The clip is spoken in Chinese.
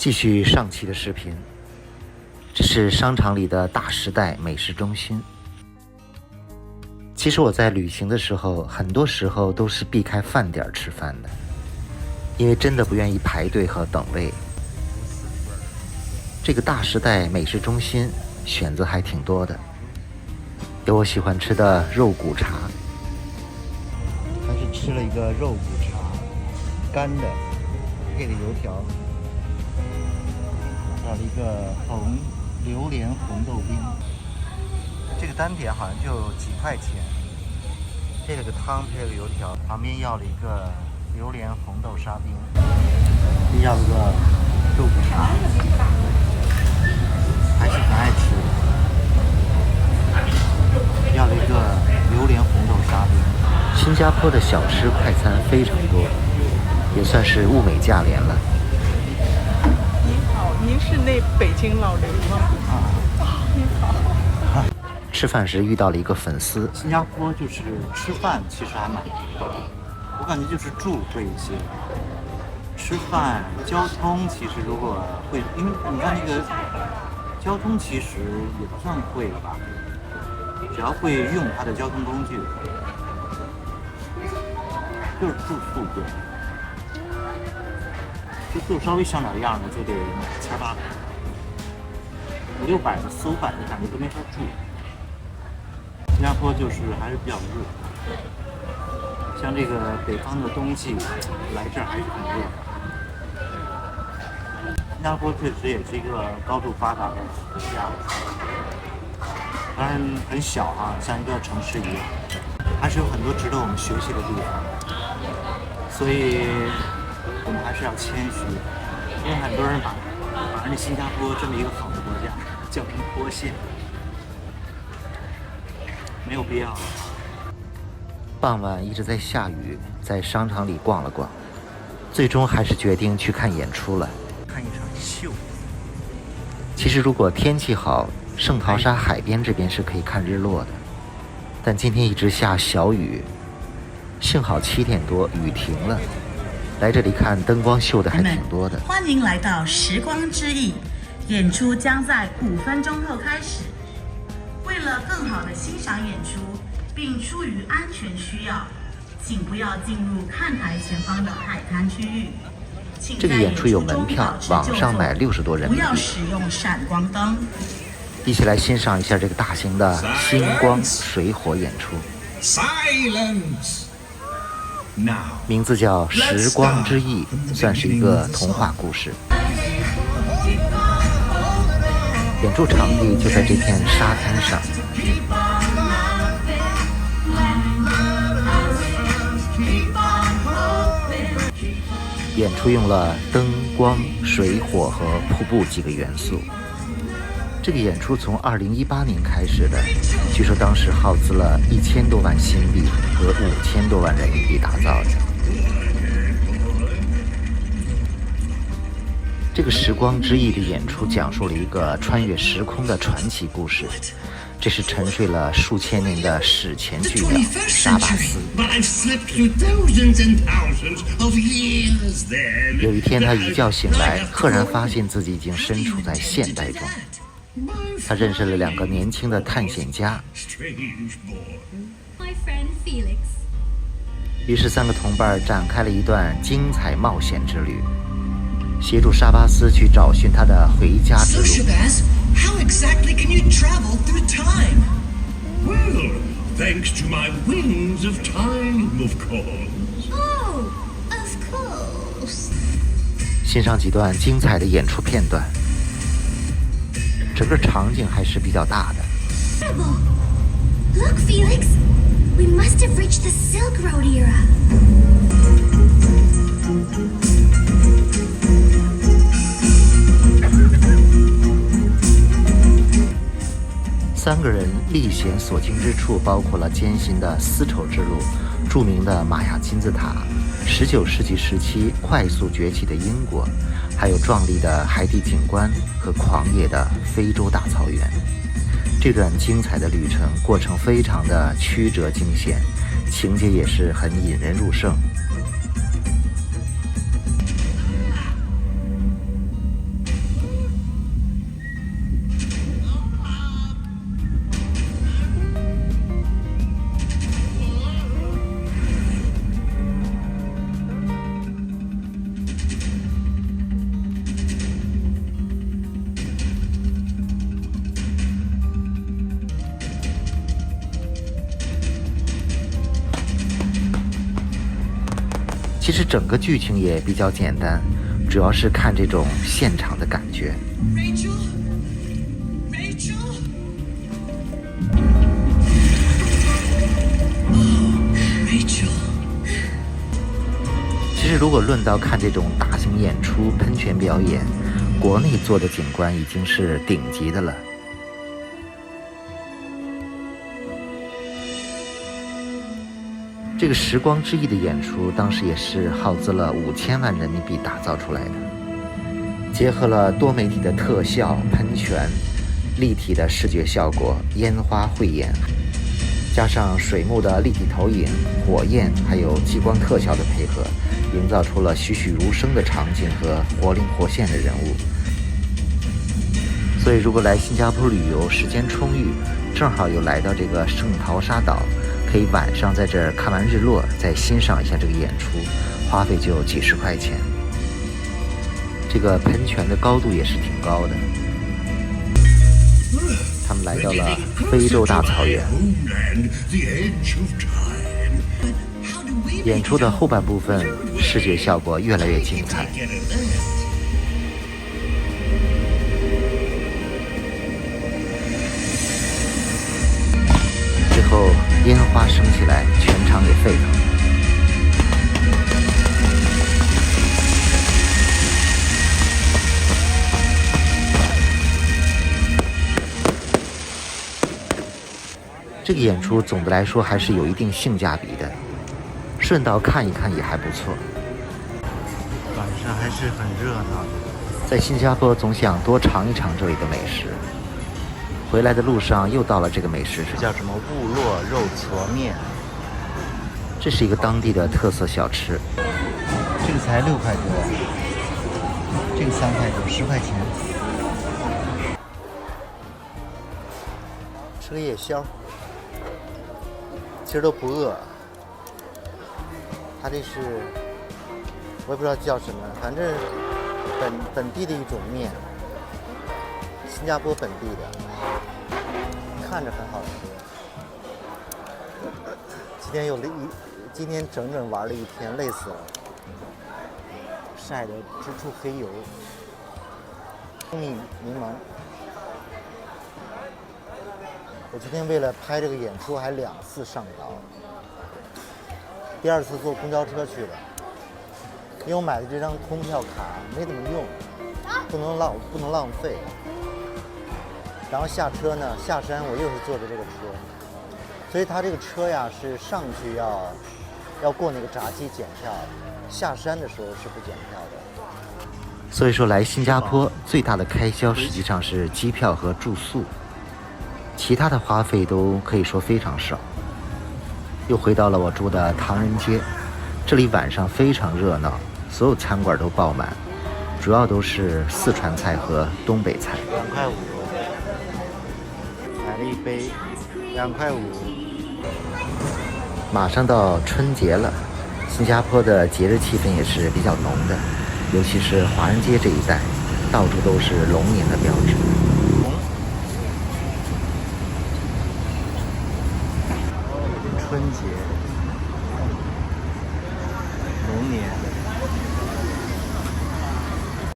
继续上期的视频，这是商场里的大时代美食中心。其实我在旅行的时候，很多时候都是避开饭点吃饭的，因为真的不愿意排队和等位。这个大时代美食中心选择还挺多的，有我喜欢吃的肉骨茶，还是吃了一个肉骨茶，干的，配的油条，还有一个榴莲红豆冰。这个单点好像就几块钱，配了个汤，配了个油条，旁边要了一个榴莲红豆沙冰，要了个肉骨茶，还是很爱吃的。要了一个榴莲红豆沙冰。新加坡的小吃快餐非常多，也算是物美价廉了。您好，您是那北京老刘吗？您好。吃饭时遇到了一个粉丝。新加坡就是吃饭其实还蛮贵的，我感觉就是住贵一些。吃饭、交通其实如果会，因为你看那个交通其实也不算贵吧，只要会用它的交通工具，就是住宿贵。住宿稍微像点样的就得700-800，500-600的400-500的感觉都没法住。新加坡就是还是比较热，像这个北方的冬季来这儿还是很热的。新加坡确实也是一个高度发达的国家，当然很小啊，像一个城市一样，还是有很多值得我们学习的地方，所以我们还是要谦虚，因为很多人把人家新加坡这么一个好的国家叫成坡县，没有必要。傍晚一直在下雨，在商场里逛了逛，最终还是决定去看演出了，看一场秀。其实如果天气好，圣淘沙海边这边是可以看日落的，但今天一直下小雨，幸好7点多雨停了。来这里看灯光秀的还挺多的。欢迎来到时光之翼，演出将在5分钟后开始。为了更好的欣赏演出，并出于安全需要，请不要进入看台前方的海滩区域。这个演出有门票，网上买60多人民币。不要使用闪光灯。一起来欣赏一下这个大型的星光水火演出。Silence. Now, 名字叫《时光之翼》，算是一个童话故事。演出场地就在这片沙滩上。演出用了灯光、水火和瀑布几个元素。这个演出从2018年开始的，据说当时耗资了1000多万新币和5000多万人民币打造的。这个时光之翼的演出讲述了一个穿越时空的传奇故事，这是沉睡了数千年的史前巨鸟沙巴斯。有一天他一觉醒来，赫然发现自己已经身处在现代中。他认识了2个年轻的探险家，于是3个同伴展开了一段精彩冒险之旅，协助沙巴斯去找寻他的回家之路。how exactly can you travel through time? Well, thanks to my wings of time, of course. Oh, of course. 欣赏几段精彩的演出片段。整个场景还是比较大的。 Look, Felix, we must have reached the Silk Road era. 3个人历险所经之处包括了艰辛的丝绸之路、著名的玛雅金字塔、19世纪时期快速崛起的英国，还有壮丽的海底景观和狂野的非洲大草原。这段精彩的旅程过程非常的曲折惊险，情节也是很引人入胜。其实整个剧情也比较简单，主要是看这种现场的感觉。其实如果论到看这种大型演出、喷泉表演，国内做的景观已经是顶级的了。这个时光之翼的演出，当时也是耗资了5000万人民币打造出来的，结合了多媒体的特效、喷泉、立体的视觉效果、烟花汇演，加上水幕的立体投影、火焰还有激光特效的配合，营造出了栩栩如生的场景和活灵活现的人物。所以如果来新加坡旅游，时间充裕，正好又来到这个圣淘沙岛，可以晚上在这儿看完日落，再欣赏一下这个演出，花费就几十块钱。这个喷泉的高度也是挺高的。他们来到了非洲大草原。演出的后半部分，视觉效果越来越精彩。最后烟花升起来，全场也沸腾。这个演出总的来说还是有一定性价比的，顺道看一看也还不错。晚上还是很热闹的。在新加坡总想多尝一尝这里的美食。回来的路上又到了这个美食城，叫什么部落肉矬面，这是一个当地的特色小吃。这个才6块多，这个3块多，10块钱。吃个夜宵，其实都不饿。它这是我也不知道叫什么，反正本地的一种面，新加坡本地的。看着很好吃，今天整整玩了一天，累死了，晒得直出黑油，迷茫。我今天为了拍这个演出还2次上岛，第2次坐公交车去的，因为我买的这张通票卡没怎么用，不能浪费。然后下车呢，下山我又是坐的这个车，所以他这个车呀是上去要过那个闸机检票，下山的时候是不检票的。所以说来新加坡最大的开销实际上是机票和住宿，其他的花费都可以说非常少。又回到了我住的唐人街，这里晚上非常热闹，所有餐馆都爆满，主要都是四川菜和东北菜。2块5。买了一杯2块5。马上到春节了，新加坡的节日气氛也是比较浓的，尤其是华人街这一带，到处都是龙年的标志。春节。